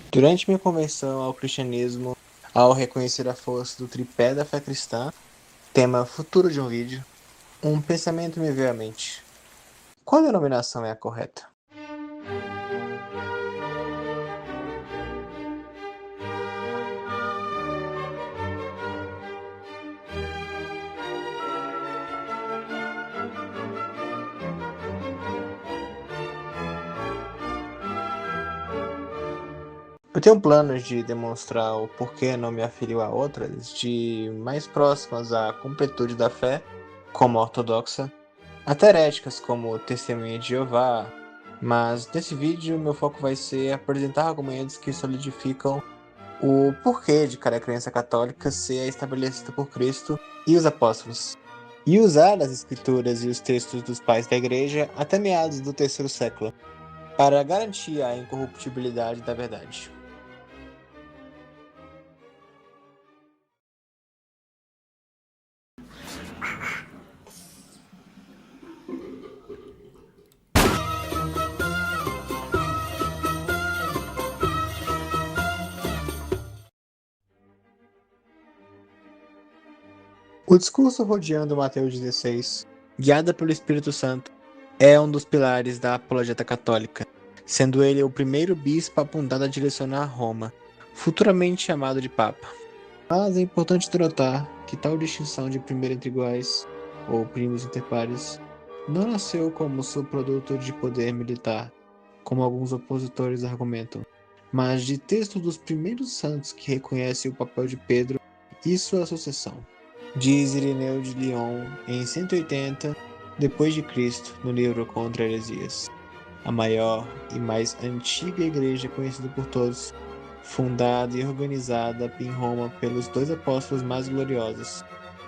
Durante minha conversão ao cristianismo, ao reconhecer a força do tripé da fé cristã, tema futuro de um vídeo, um pensamento me veio à mente. Qual denominação é a correta? Eu tenho planos de demonstrar o porquê não me afiliou a outras, de mais próximas à completude da fé, como a ortodoxa, até heréticas como Testemunha de Jeová, mas nesse vídeo meu foco vai ser apresentar argumentos que solidificam o porquê de cada crença católica ser estabelecida por Cristo e os apóstolos, e usar as escrituras e os textos dos pais da igreja até meados do terceiro século, para garantir a incorruptibilidade da verdade. O discurso rodeando Mateus 16, guiado pelo Espírito Santo, é um dos pilares da apologeta católica, sendo ele o primeiro bispo apontado a direcionar Roma, futuramente chamado de Papa. Mas é importante notar que tal distinção de primeiro entre iguais, ou primos inter pares, não nasceu como subproduto de poder militar, como alguns opositores argumentam, mas de texto dos primeiros santos que reconhece o papel de Pedro e sua sucessão. Diz Ireneu de Lyon em 180 depois de Cristo, no livro Contra Heresias, a maior e mais antiga igreja conhecida por todos, fundada e organizada em Roma pelos dois apóstolos mais gloriosos,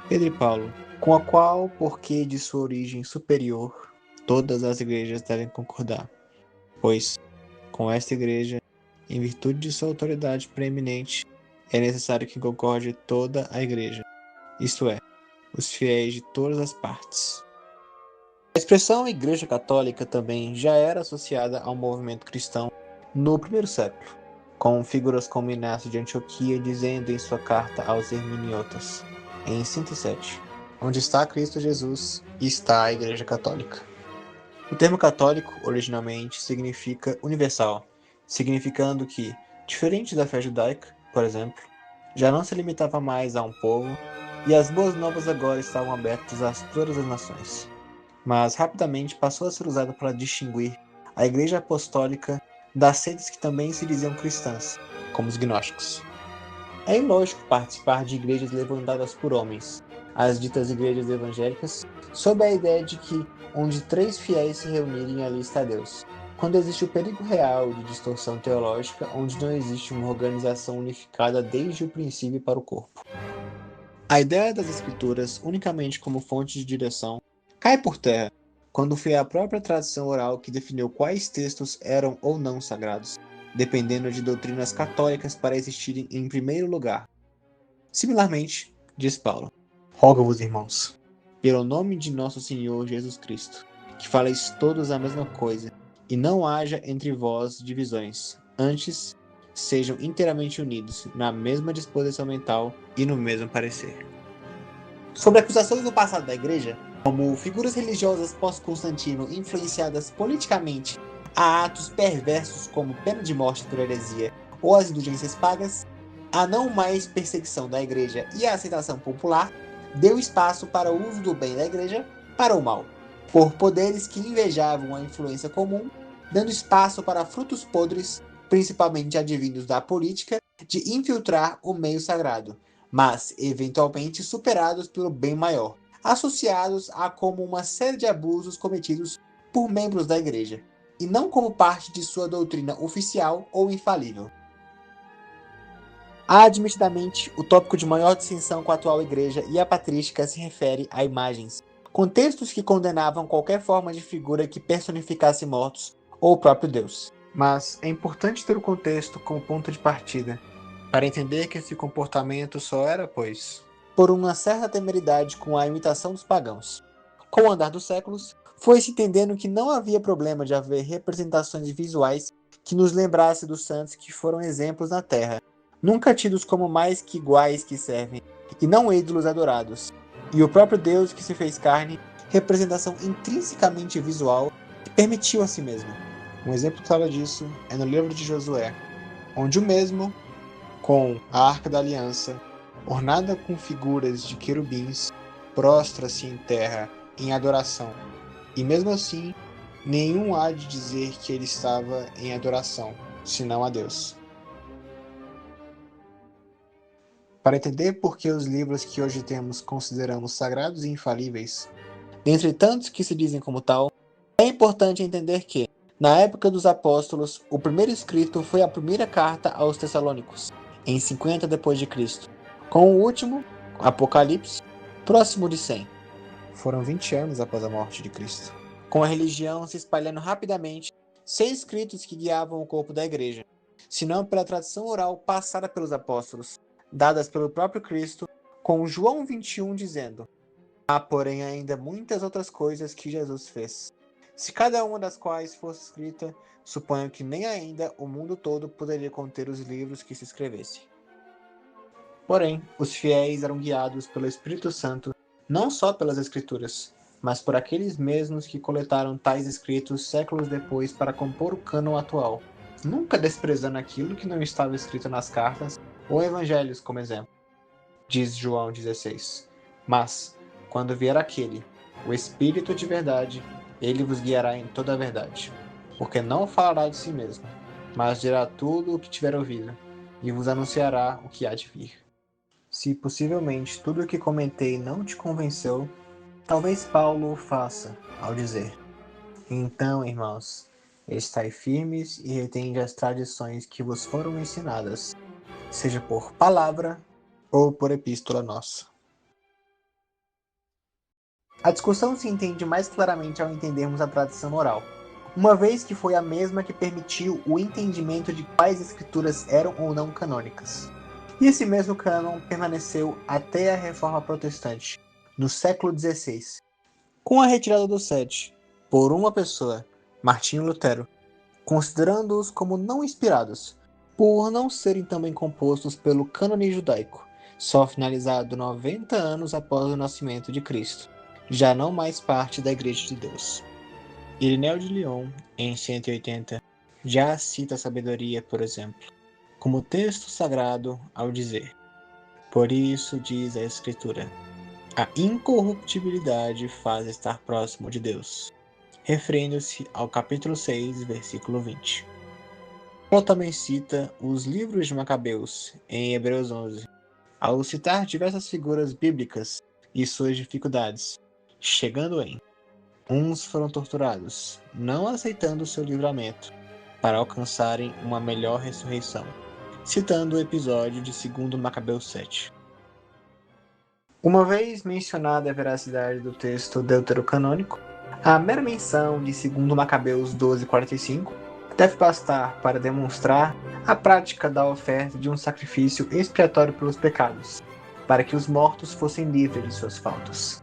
Pedro e Paulo, com a qual, porque de sua origem superior, todas as igrejas devem concordar, pois, com esta igreja, em virtude de sua autoridade preeminente, é necessário que concorde toda a igreja, isto é, os fiéis de todas as partes. A expressão Igreja Católica também já era associada ao movimento cristão no primeiro século, com figuras como Inácio de Antioquia dizendo em sua carta aos Hermeniotas, em 107, onde está Cristo Jesus e está a Igreja Católica. O termo católico, originalmente, significa universal, significando que, diferente da fé judaica, por exemplo, já não se limitava mais a um povo, e as boas novas agora estavam abertas a todas as nações. Mas rapidamente passou a ser usada para distinguir a Igreja Apostólica das seitas que também se diziam cristãs, como os gnósticos. É ilógico participar de igrejas levantadas por homens, as ditas igrejas evangélicas, sob a ideia de que onde três fiéis se reunirem ali está Deus, quando existe o perigo real de distorção teológica, onde não existe uma organização unificada desde o princípio para o corpo. A ideia das escrituras unicamente como fonte de direção cai por terra quando foi a própria tradição oral que definiu quais textos eram ou não sagrados, dependendo de doutrinas católicas para existirem em primeiro lugar. Similarmente, diz Paulo, rogo-vos, irmãos, pelo nome de nosso Senhor Jesus Cristo, que faleis todos a mesma coisa, e não haja entre vós divisões, antes sejam inteiramente unidos na mesma disposição mental e no mesmo parecer. Sobre acusações do passado da Igreja, como figuras religiosas pós-Constantino influenciadas politicamente a atos perversos como pena de morte por heresia ou as indulgências pagas, a não mais perseguição da Igreja e a aceitação popular deu espaço para o uso do bem da Igreja para o mal, por poderes que invejavam a influência comum, dando espaço para frutos podres, principalmente advindos da política, de infiltrar o meio sagrado, mas eventualmente superados pelo bem maior, associados a como uma série de abusos cometidos por membros da Igreja, e não como parte de sua doutrina oficial ou infalível. Admitidamente, o tópico de maior distinção com a atual Igreja e a patrística se refere a imagens, contextos que condenavam qualquer forma de figura que personificasse mortos ou o próprio Deus. Mas é importante ter o contexto como ponto de partida, para entender que esse comportamento só era, pois, por uma certa temeridade com a imitação dos pagãos. Com o andar dos séculos, foi-se entendendo que não havia problema de haver representações visuais que nos lembrasse dos santos que foram exemplos na terra, nunca tidos como mais que iguais que servem, e não ídolos adorados, e o próprio Deus que se fez carne, representação intrinsecamente visual, que permitiu a si mesmo. Um exemplo claro disso é no livro de Josué, onde o mesmo, com a Arca da Aliança, ornada com figuras de querubins, prostra-se em terra em adoração, e mesmo assim, nenhum há de dizer que ele estava em adoração, senão a Deus. Para entender por que os livros que hoje temos consideramos sagrados e infalíveis, dentre tantos que se dizem como tal, é importante entender que, na época dos apóstolos, o primeiro escrito foi a primeira carta aos Tessalônicos, em 50 d.C., com o último, Apocalipse, próximo de 100. Foram 20 anos após a morte de Cristo. Com a religião se espalhando rapidamente, 6 escritos que guiavam o corpo da igreja, senão pela tradição oral passada pelos apóstolos, dadas pelo próprio Cristo, com João 21 dizendo: há, porém, ainda muitas outras coisas que Jesus fez. Se cada uma das quais fosse escrita, suponho que nem ainda o mundo todo poderia conter os livros que se escrevesse. Porém, os fiéis eram guiados pelo Espírito Santo não só pelas Escrituras, mas por aqueles mesmos que coletaram tais escritos séculos depois para compor o cânon atual, nunca desprezando aquilo que não estava escrito nas cartas ou evangelhos, como exemplo. Diz João 16. Mas, quando vier aquele, o Espírito de verdade, ele vos guiará em toda a verdade, porque não falará de si mesmo, mas dirá tudo o que tiver ouvido, e vos anunciará o que há de vir. Se possivelmente tudo o que comentei não te convenceu, talvez Paulo o faça, ao dizer: então, irmãos, estai firmes e retende as tradições que vos foram ensinadas, seja por palavra ou por epístola nossa. A discussão se entende mais claramente ao entendermos a tradição oral, uma vez que foi a mesma que permitiu o entendimento de quais escrituras eram ou não canônicas. E esse mesmo cânon permaneceu até a Reforma Protestante, no século XVI, com a retirada dos 7, por uma pessoa, Martinho Lutero, considerando-os como não inspirados, por não serem também compostos pelo cânone judaico, só finalizado 90 anos após o nascimento de Cristo, já não mais parte da Igreja de Deus. Irineu de Lyon, em 180, já cita a sabedoria, por exemplo, como texto sagrado ao dizer: por isso diz a Escritura, a incorruptibilidade faz estar próximo de Deus, referindo-se ao capítulo 6, versículo 20. Paulo também cita os livros de Macabeus, em Hebreus 11, ao citar diversas figuras bíblicas e suas dificuldades, chegando em: uns foram torturados, não aceitando seu livramento, para alcançarem uma melhor ressurreição, citando o episódio de 2 Macabeus 7. Uma vez mencionada a veracidade do texto deuterocanônico, a mera menção de 2 Macabeus 12:45 deve bastar para demonstrar a prática da oferta de um sacrifício expiatório pelos pecados, para que os mortos fossem livres de suas faltas.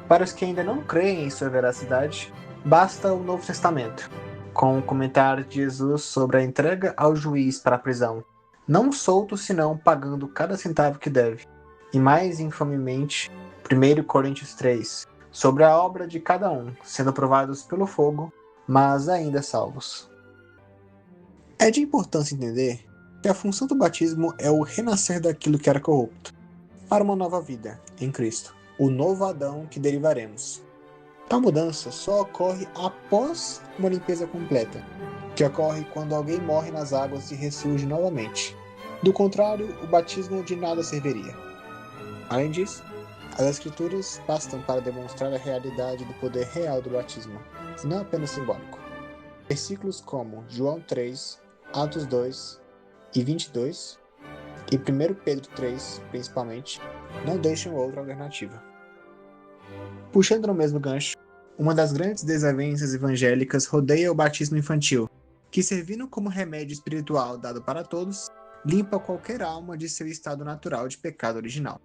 Para os que ainda não creem em sua veracidade, basta o Novo Testamento, com o comentário de Jesus sobre a entrega ao juiz para a prisão, não solto senão pagando cada centavo que deve, e mais infamemente, 1 Coríntios 3, sobre a obra de cada um, sendo provados pelo fogo, mas ainda salvos. É de importância entender que a função do batismo é o renascer daquilo que era corrupto, para uma nova vida, em Cristo, o novo Adão que derivaremos. Tal mudança só ocorre após uma limpeza completa, que ocorre quando alguém morre nas águas e ressurge novamente. Do contrário, o batismo de nada serviria. Além disso, as Escrituras bastam para demonstrar a realidade do poder real do batismo, e não apenas simbólico. Versículos como João 3, Atos 2 e 22, e 1 Pedro 3, principalmente, não deixam outra alternativa. Puxando no mesmo gancho, uma das grandes desavenças evangélicas rodeia o batismo infantil, que, servindo como remédio espiritual dado para todos, limpa qualquer alma de seu estado natural de pecado original.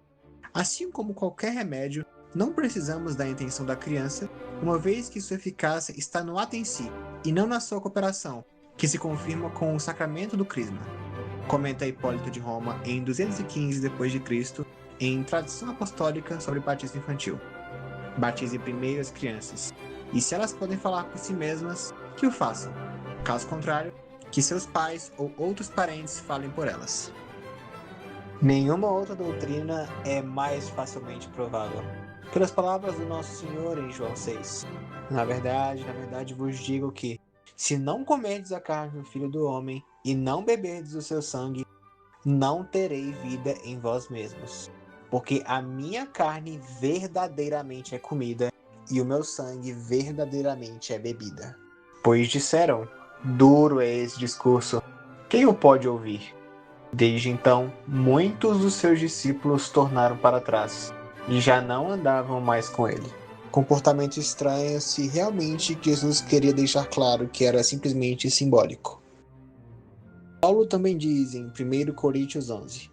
Assim como qualquer remédio, não precisamos da intenção da criança, uma vez que sua eficácia está no ato em si, e não na sua cooperação, que se confirma com o sacramento do crisma. Comenta Hipólito de Roma em 215 d.C., em Tradição Apostólica sobre Batismo Infantil. Batize primeiro as crianças, e se elas podem falar por si mesmas, que o façam. Caso contrário, que seus pais ou outros parentes falem por elas. Nenhuma outra doutrina é mais facilmente provável. Pelas palavras do Nosso Senhor em João 6. Na verdade vos digo que, se não comerdes a carne do Filho do Homem e não beberdes o seu sangue, não terei vida em vós mesmos. Porque a minha carne verdadeiramente é comida e o meu sangue verdadeiramente é bebida. Pois disseram, duro é esse discurso, quem o pode ouvir? Desde então, muitos dos seus discípulos tornaram para trás e já não andavam mais com ele. Comportamento estranho se realmente Jesus queria deixar claro que era simplesmente simbólico. Paulo também diz em 1 Coríntios 11: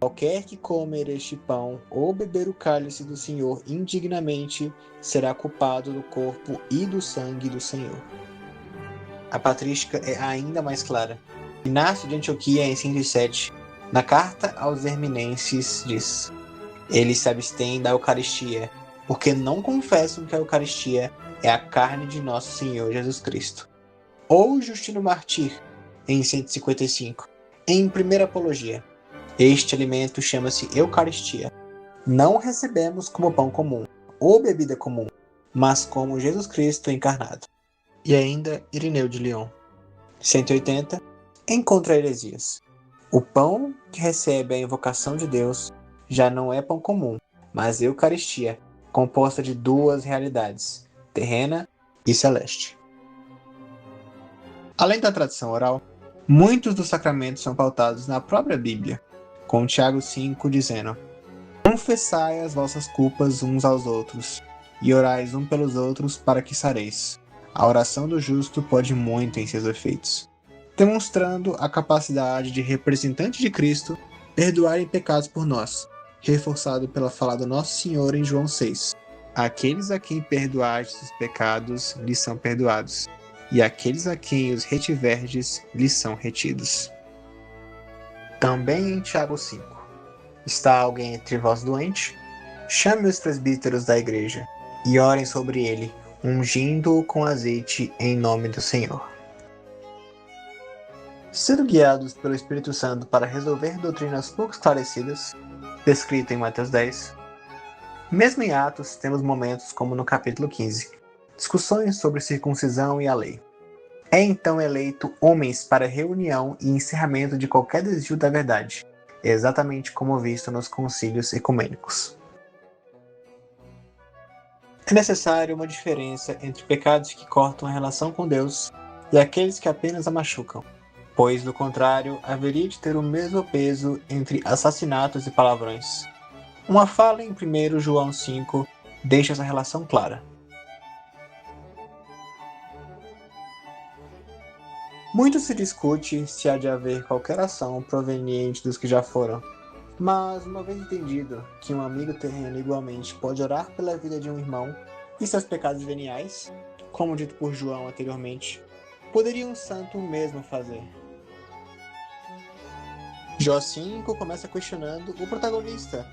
qualquer que comer este pão ou beber o cálice do Senhor indignamente será culpado do corpo e do sangue do Senhor. A patrística é ainda mais clara. Inácio de Antioquia, em 107, na carta aos Herminenses, diz: eles se abstêm da Eucaristia, porque não confessam que a Eucaristia é a carne de nosso Senhor Jesus Cristo. Ou Justino Martir, em 155, em Primeira Apologia: este alimento chama-se Eucaristia. Não recebemos como pão comum, ou bebida comum, mas como Jesus Cristo encarnado. E ainda Irineu de Lyon, 180, em Contra Heresias: o pão que recebe a invocação de Deus já não é pão comum, mas Eucaristia, composta de duas realidades, terrena e celeste. Além da tradição oral, muitos dos sacramentos são pautados na própria Bíblia, com Tiago 5 dizendo: confessai as vossas culpas uns aos outros, e orais um pelos outros para que sareis. A oração do justo pode muito em seus efeitos, demonstrando a capacidade de representante de Cristo perdoarem pecados por nós, reforçado pela fala do Nosso Senhor em João 6. Aqueles a quem perdoardes os pecados lhes são perdoados, e aqueles a quem os retiverdes lhes são retidos. Também em Tiago 5. Está alguém entre vós doente? Chame os presbíteros da igreja, e orem sobre ele, ungindo-o com azeite em nome do Senhor. Sendo guiados pelo Espírito Santo para resolver doutrinas pouco esclarecidas, descrito em Mateus 10, mesmo em Atos temos momentos como no capítulo 15, discussões sobre circuncisão e a lei. É então eleito homens para reunião e encerramento de qualquer desvio da verdade, exatamente como visto nos concílios ecumênicos. É necessária uma diferença entre pecados que cortam a relação com Deus e aqueles que apenas a machucam, pois, do contrário, haveria de ter o mesmo peso entre assassinatos e palavrões. Uma fala em 1 João 5 deixa essa relação clara. Muito se discute se há de haver qualquer ação proveniente dos que já foram, mas uma vez entendido que um amigo terreno igualmente pode orar pela vida de um irmão e seus pecados veniais, como dito por João anteriormente, poderia um santo o mesmo fazer. Jó 5 começa questionando o protagonista,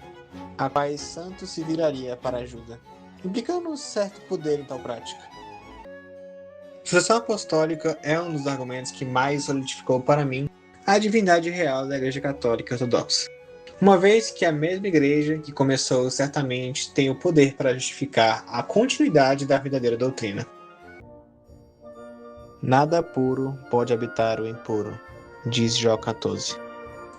a quais santo se viraria para ajuda, implicando um certo poder em tal prática. Sucessão apostólica é um dos argumentos que mais solidificou para mim a divindade real da Igreja Católica Ortodoxa, uma vez que a mesma Igreja que começou certamente tem o poder para justificar a continuidade da verdadeira doutrina. Nada puro pode habitar o impuro, diz Jó 14.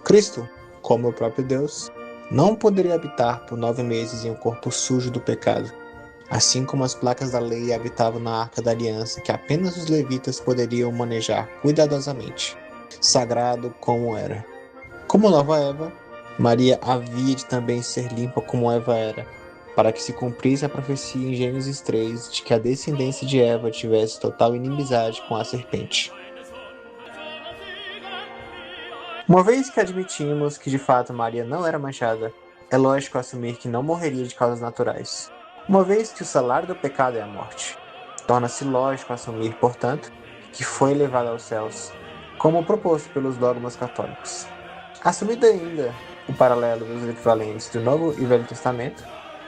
Cristo, como o próprio Deus, não poderia habitar por 9 meses em um corpo sujo do pecado, assim como as placas da lei habitavam na Arca da Aliança que apenas os levitas poderiam manejar cuidadosamente, sagrado como era. Como nova Eva, Maria havia de também ser limpa como Eva era, para que se cumprisse a profecia em Gênesis 3 de que a descendência de Eva tivesse total inimizade com a serpente. Uma vez que admitimos que de fato Maria não era manchada, é lógico assumir que não morreria de causas naturais, uma vez que o salário do pecado é a morte. Torna-se lógico assumir, portanto, que foi elevado aos céus, como proposto pelos dogmas católicos. Assumindo ainda o paralelo dos equivalentes do Novo e Velho Testamento,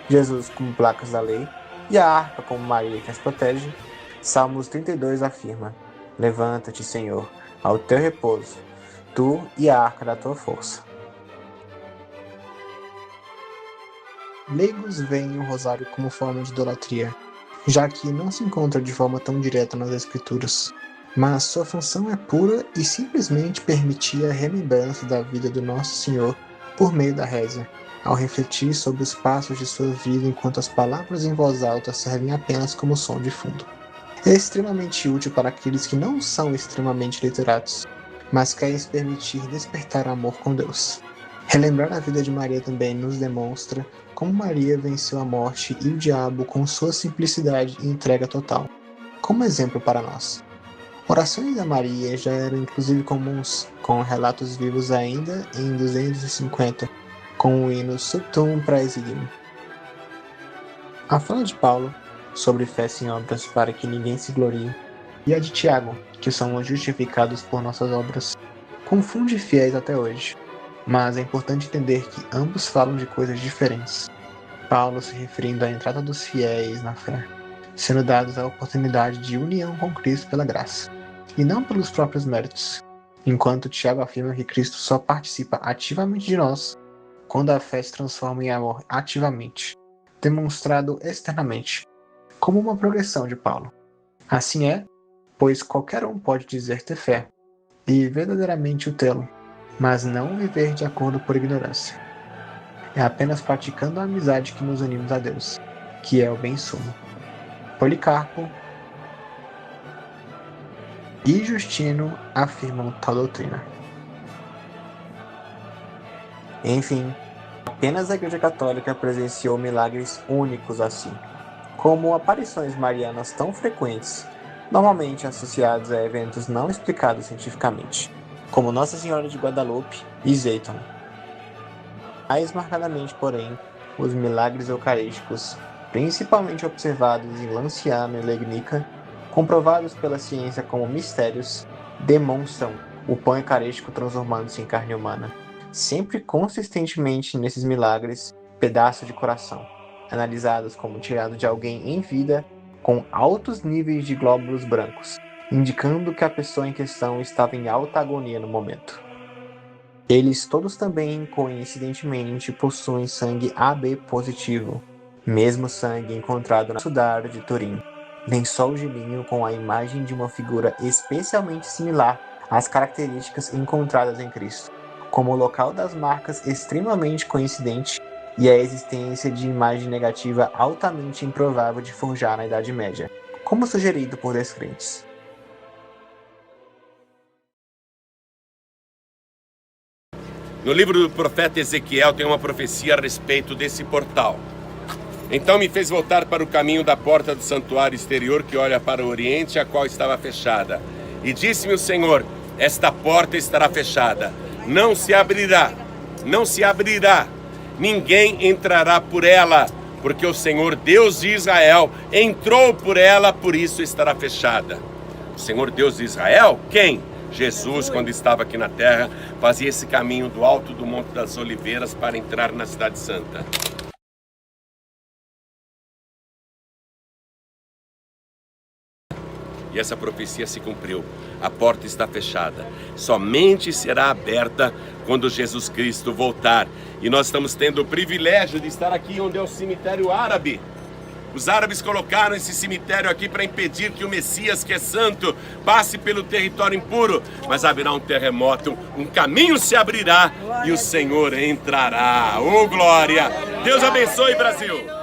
Jesus como placas da lei e a arca como Maria que as protege, Salmos 32 afirma: Levanta-te, Senhor, ao teu repouso, tu e a arca da tua força. Leigos veem o rosário como forma de idolatria, já que não se encontra de forma tão direta nas Escrituras, mas sua função é pura e simplesmente permitir a remembrança da vida do Nosso Senhor por meio da reza, ao refletir sobre os passos de sua vida enquanto as palavras em voz alta servem apenas como som de fundo. É extremamente útil para aqueles que não são extremamente literatos, mas querem se permitir despertar amor com Deus. Relembrar a vida de Maria também nos demonstra como Maria venceu a morte e o diabo com sua simplicidade e entrega total, como exemplo para nós. Orações a Maria já eram inclusive comuns, com relatos vivos ainda em 250, com o hino Subtum Praesidium. A fala de Paulo sobre fé sem obras para que ninguém se glorie, e a de Tiago, que somos justificados por nossas obras, confunde fiéis até hoje, mas é importante entender que ambos falam de coisas diferentes. Paulo se referindo à entrada dos fiéis na fé, sendo dados a oportunidade de união com Cristo pela graça, e não pelos próprios méritos, enquanto Tiago afirma que Cristo só participa ativamente de nós quando a fé se transforma em amor ativamente, demonstrado externamente, como uma progressão de Paulo. Assim é, pois qualquer um pode dizer ter fé, e verdadeiramente o tê-lo, mas não viver de acordo por ignorância. É apenas praticando a amizade que nos unimos a Deus, que é o bem sumo. Policarpo e Justino afirmam tal doutrina. Enfim, apenas a Igreja Católica presenciou milagres únicos assim, como aparições marianas tão frequentes, normalmente associados a eventos não explicados cientificamente, como Nossa Senhora de Guadalupe e Zeiton. Mais marcadamente, porém, os milagres eucarísticos, principalmente observados em Lanciano e Legnica, comprovados pela ciência como mistérios, demonstram o pão eucarístico transformando-se em carne humana, sempre consistentemente nesses milagres, pedaço de coração, analisados como tirado de alguém em vida com altos níveis de glóbulos brancos, indicando que a pessoa em questão estava em alta agonia no momento. Eles todos também, coincidentemente, possuem sangue AB positivo, mesmo sangue encontrado na Sudário de Turim, lençol de linho com a imagem de uma figura especialmente similar às características encontradas em Cristo, como o local das marcas extremamente coincidente e a existência de imagem negativa altamente improvável de forjar na Idade Média, como sugerido por descrentes. No livro do profeta Ezequiel tem uma profecia a respeito desse portal. Então me fez voltar para o caminho da porta do santuário exterior que olha para o oriente, a qual estava fechada. E disse-me o Senhor: esta porta estará fechada, não se abrirá, não se abrirá, ninguém entrará por ela, porque o Senhor Deus de Israel entrou por ela, por isso estará fechada. O Senhor Deus de Israel? Quem? Jesus, quando estava aqui na terra, fazia esse caminho do alto do Monte das Oliveiras para entrar na Cidade Santa. E essa profecia se cumpriu. A porta está fechada. Somente será aberta quando Jesus Cristo voltar. E nós estamos tendo o privilégio de estar aqui onde é o cemitério árabe. Os árabes colocaram esse cemitério aqui para impedir que o Messias, que é santo, passe pelo território impuro. Mas haverá um terremoto, um caminho se abrirá e o Senhor entrará. Oh, glória! Deus abençoe, Brasil!